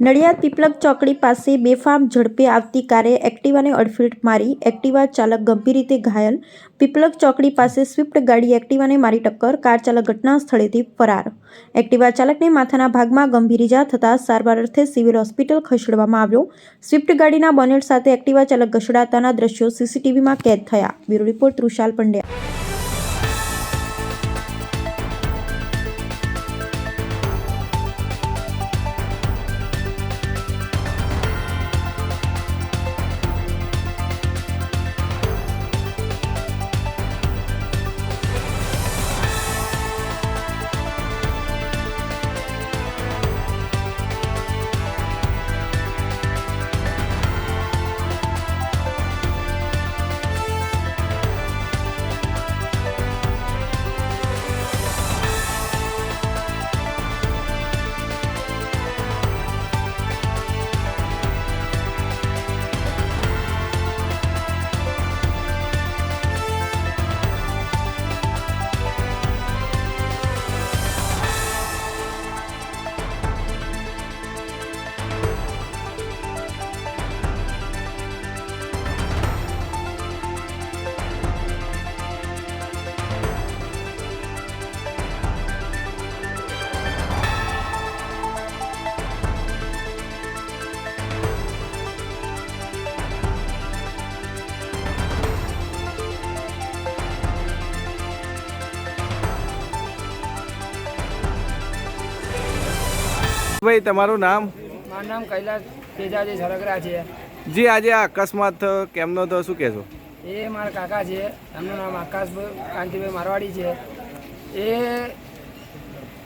નડિયાદ પીપલગ ચોકડી પાસે બેફામ ઝડપે આવતી કારે એક્ટિવાને અડફેટ મારી એક્ટિવા ચાલક ગંભીર રીતે ઘાયલ। પીપલગ ચોકડી પાસે સ્વિફ્ટ ગાડી એક્ટિવાને મારી ટક્કર, કાર ચાલક ઘટના સ્થળેથી ફરાર। એક્ટિવા ચાલકને માથાના ભાગમાં ગંભીર ઇજા થતાં સારવાર અર્થે સિવિલ હોસ્પિટલ ખસેડવામાં આવ્યો। સ્વિફ્ટ ગાડીના બોનેટ સાથે એક્ટિવા ચાલક ઘસડાતાના દ્રશ્યો સીસીટીવીમાં કેદ થયા। Bureau report Trushal Pandya. ભાઈ તમારું નામ? મારું નામ કૈલાસ તેજાજી સરગરા છે। જી, આજે આ અકસ્માત કેમનો તો શું કહેશો? એ મારા કાકા છે, એમનું નામ આકાશભાઈ કાંતિભાઈ મારવાડી છે। એ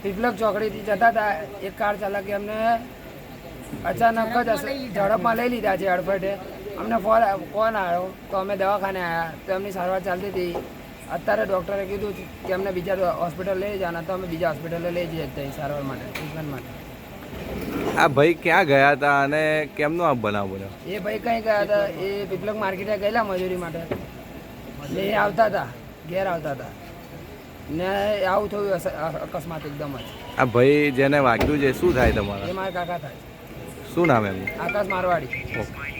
પીપલગ ચોકડીથી જતા હતા, એક કાર ચાલકે એમને અચાનક જ ઝડપમાં લઈ લીધા છે અડફેટે। અમને ફોન આવ્યો તો અમે દવાખાને આવ્યા તો એમની સારવાર ચાલતી હતી। અત્યારે ડૉક્ટરે કીધું કે અમને બીજા હોસ્પિટલ લઈ જવાના, તો અમે બીજા હોસ્પિટલે લઈ જઈએ ત્યાં સારવાર માટે, ટ્રીટમેન્ટ માટે। આ ભાઈ ક્યાં ગયા હતા અને કેમનો આ બનાવ બન્યો? એ ભાઈ કઈ ગયા હતા, એ પીપલગ માર્કેટે ગયેલા મજૂરી માટે, ને એ આવતા હતા, ઘેર આવતા હતા ને આવું થયું અકસ્માત એકદમ જ। આ ભાઈ જેને વાગ્યું છે શું થાય તમારા? એ મારા કાકા થાય। શું નામ એમનું? આકાશ મારવાડી। ઓકે।